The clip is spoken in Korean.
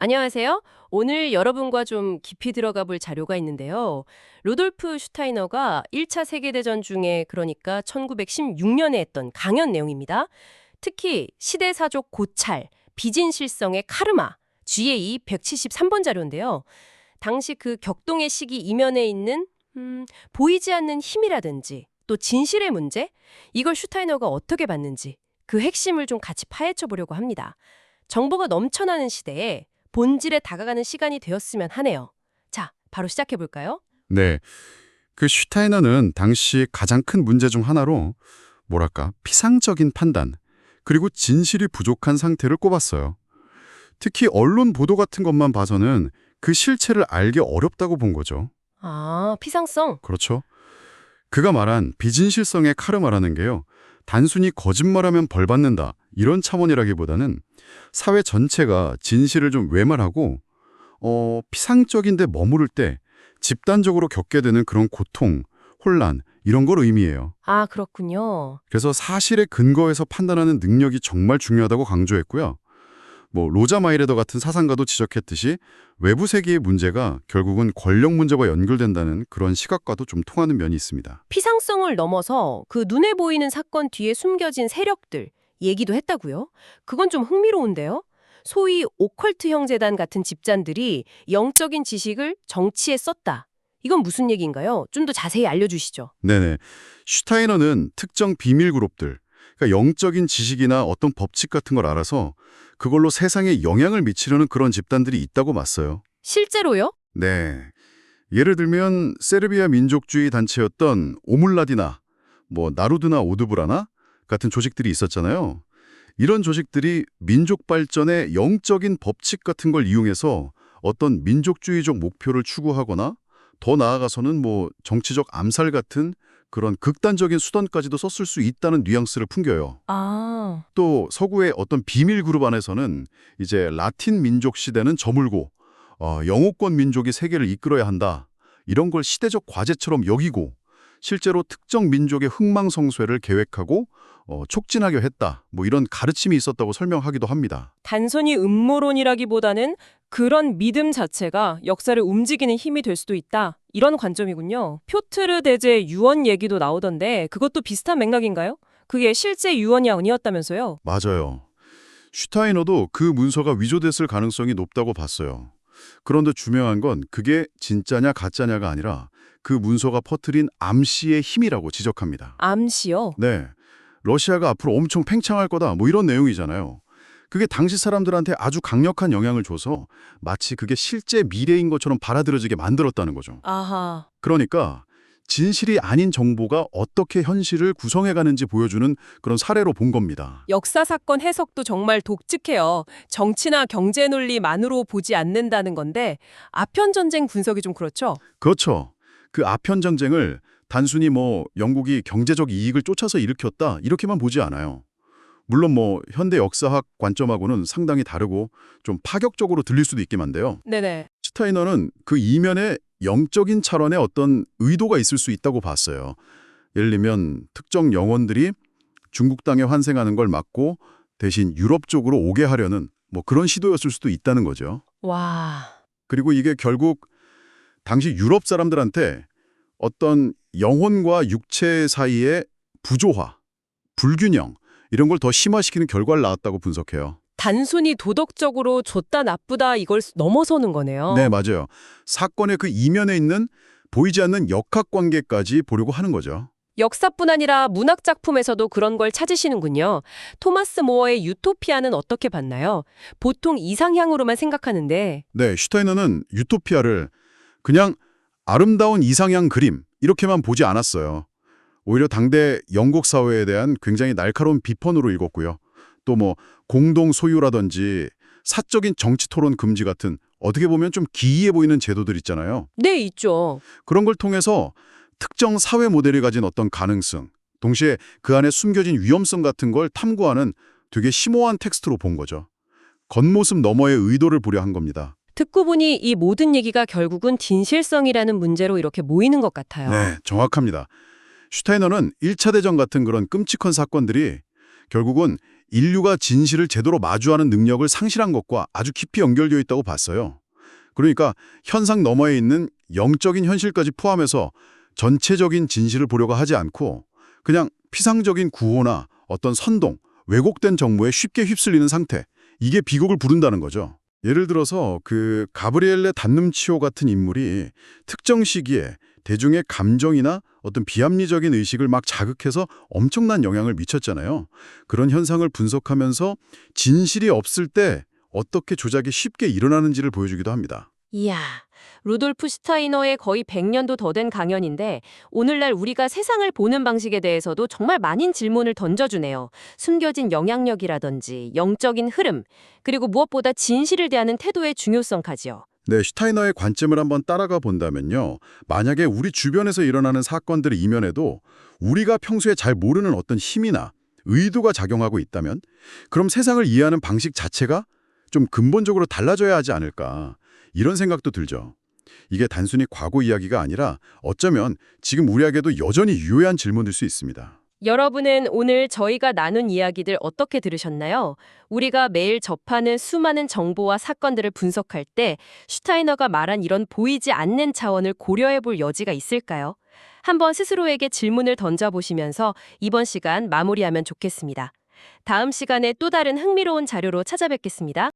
안녕하세요. 오늘 여러분과 좀 깊이 들어가 볼 자료가 있는데요. 루돌프 슈타이너가 1차 세계대전 중에 그러니까 1916년에 했던 강연 내용입니다. 특히 시대사족 고찰, 비진실성의 카르마, GA 173번 자료인데요. 당시 그 격동의 시기 이면에 있는 보이지 않는 힘이라든지 또 진실의 문제, 이걸 슈타이너가 어떻게 봤는지 그 핵심을 좀 같이 파헤쳐 보려고 합니다. 정보가 넘쳐나는 시대에 본질에 다가가는 시간이 되었으면 하네요. 자, 바로 시작해 볼까요? 네, 그 슈타이너는 당시 가장 큰 문제 중 하나로 뭐랄까 피상적인 판단 그리고 진실이 부족한 상태를 꼽았어요. 특히 언론 보도 같은 것만 봐서는 그 실체를 알기 어렵다고 본 거죠. 아, 피상성. 그렇죠. 그가 말한 비진실성의 카르마라는 게요. 단순히 거짓말하면 벌 받는다 이런 차원이라기보다는 사회 전체가 진실을 좀 외면하고 피상적인데 머무를 때 집단적으로 겪게 되는 그런 고통, 혼란 이런 걸 의미해요. 아, 그렇군요. 그래서 사실의 근거에서 판단하는 능력이 정말 중요하다고 강조했고요. 로자 마이레더 같은 사상가도 지적했듯이 외부 세계의 문제가 결국은 권력 문제와 연결된다는 그런 시각과도 좀 통하는 면이 있습니다. 피상성을 넘어서 그 눈에 보이는 사건 뒤에 숨겨진 세력들 얘기도 했다고요? 그건 좀 흥미로운데요? 소위 오컬트 형제단 같은 집단들이 영적인 지식을 정치에 썼다. 이건 무슨 얘기인가요? 좀 더 자세히 알려주시죠. 네네. 슈타이너는 특정 비밀 그룹들, 그러니까 영적인 지식이나 어떤 법칙 같은 걸 알아서 그걸로 세상에 영향을 미치려는 그런 집단들이 있다고 봤어요. 실제로요? 네. 예를 들면 세르비아 민족주의 단체였던 오물라디나, 나루드나 오드브라나 같은 조직들이 있었잖아요. 이런 조직들이 민족 발전의 영적인 법칙 같은 걸 이용해서 어떤 민족주의적 목표를 추구하거나 더 나아가서는 정치적 암살 같은 그런 극단적인 수단까지도 썼을 수 있다는 뉘앙스를 풍겨요. 아, 또 서구의 어떤 비밀 그룹 안에서는 이제 라틴 민족 시대는 저물고 영호권 민족이 세계를 이끌어야 한다. 이런 걸 시대적 과제처럼 여기고 실제로 특정 민족의 흥망성쇠를 계획하고 촉진하려 했다. 이런 가르침이 있었다고 설명하기도 합니다. 단순히 음모론이라기보다는 그런 믿음 자체가 역사를 움직이는 힘이 될 수도 있다. 이런 관점이군요. 표트르 대제 유언 얘기도 나오던데 그것도 비슷한 맥락인가요? 그게 실제 유언이 아니었다면서요? 맞아요. 슈타이너도 그 문서가 위조됐을 가능성이 높다고 봤어요. 그런데 중요한 건 그게 진짜냐 가짜냐가 아니라 그 문서가 퍼뜨린 암시의 힘이라고 지적합니다. 암시요? 네, 러시아가 앞으로 엄청 팽창할 거다 이런 내용이잖아요. 그게 당시 사람들한테 아주 강력한 영향을 줘서 마치 그게 실제 미래인 것처럼 받아들여지게 만들었다는 거죠. 아하. 그러니까 진실이 아닌 정보가 어떻게 현실을 구성해가는지 보여주는 그런 사례로 본 겁니다. 역사 사건 해석도 정말 독특해요. 정치나 경제 논리만으로 보지 않는다는 건데 아편 전쟁 분석이 좀 그렇죠? 그렇죠. 그 아편 전쟁을 단순히 영국이 경제적 이익을 쫓아서 일으켰다 이렇게만 보지 않아요. 물론 현대 역사학 관점하고는 상당히 다르고 좀 파격적으로 들릴 수도 있기만 한데요. 네네. 슈타이너는 그 이면에 영적인 차원의 어떤 의도가 있을 수 있다고 봤어요. 예를 들면 특정 영혼들이 중국 땅에 환생하는 걸 막고 대신 유럽 쪽으로 오게 하려는 그런 시도였을 수도 있다는 거죠. 와. 그리고 이게 결국 당시 유럽 사람들한테 어떤 영혼과 육체 사이의 부조화, 불균형 이런 걸 더 심화시키는 결과를 낳았다고 분석해요. 단순히 도덕적으로 좋다 나쁘다 이걸 넘어서는 거네요. 네, 맞아요. 사건의 그 이면에 있는 보이지 않는 역학관계까지 보려고 하는 거죠. 역사뿐 아니라 문학 작품에서도 그런 걸 찾으시는군요. 토마스 모어의 유토피아는 어떻게 봤나요? 보통 이상향으로만 생각하는데 네, 슈타이너는 유토피아를 그냥 아름다운 이상향 그림 이렇게만 보지 않았어요. 오히려 당대 영국 사회에 대한 굉장히 날카로운 비판으로 읽었고요. 또 공동 소유라든지 사적인 정치 토론 금지 같은 어떻게 보면 좀 기이해 보이는 제도들 있잖아요. 네, 있죠. 그런 걸 통해서 특정 사회 모델이 가진 어떤 가능성, 동시에 그 안에 숨겨진 위험성 같은 걸 탐구하는 되게 심오한 텍스트로 본 거죠. 겉모습 너머의 의도를 보려 한 겁니다. 듣고 보니 이 모든 얘기가 결국은 진실성이라는 문제로 이렇게 모이는 것 같아요. 네, 정확합니다. 슈타이너는 1차 대전 같은 그런 끔찍한 사건들이 결국은 인류가 진실을 제대로 마주하는 능력을 상실한 것과 아주 깊이 연결되어 있다고 봤어요. 그러니까 현상 너머에 있는 영적인 현실까지 포함해서 전체적인 진실을 보려고 하지 않고 그냥 피상적인 구호나 어떤 선동, 왜곡된 정보에 쉽게 휩쓸리는 상태, 이게 비극을 부른다는 거죠. 예를 들어서 그 가브리엘레 단눔치오 같은 인물이 특정 시기에 대중의 감정이나 어떤 비합리적인 의식을 막 자극해서 엄청난 영향을 미쳤잖아요. 그런 현상을 분석하면서 진실이 없을 때 어떻게 조작이 쉽게 일어나는지를 보여주기도 합니다. 이야, 루돌프 슈타이너의 거의 100년도 더 된 강연인데 오늘날 우리가 세상을 보는 방식에 대해서도 정말 많은 질문을 던져주네요. 숨겨진 영향력이라든지 영적인 흐름, 그리고 무엇보다 진실을 대하는 태도의 중요성까지요. 네, 슈타이너의 관점을 한번 따라가 본다면요. 만약에 우리 주변에서 일어나는 사건들을 이면에도 우리가 평소에 잘 모르는 어떤 힘이나 의도가 작용하고 있다면 그럼 세상을 이해하는 방식 자체가 좀 근본적으로 달라져야 하지 않을까. 이런 생각도 들죠. 이게 단순히 과거 이야기가 아니라 어쩌면 지금 우리에게도 여전히 유효한 질문일 수 있습니다. 여러분은 오늘 저희가 나눈 이야기들 어떻게 들으셨나요? 우리가 매일 접하는 수많은 정보와 사건들을 분석할 때 슈타이너가 말한 이런 보이지 않는 차원을 고려해 볼 여지가 있을까요? 한번 스스로에게 질문을 던져보시면서 이번 시간 마무리하면 좋겠습니다. 다음 시간에 또 다른 흥미로운 자료로 찾아뵙겠습니다.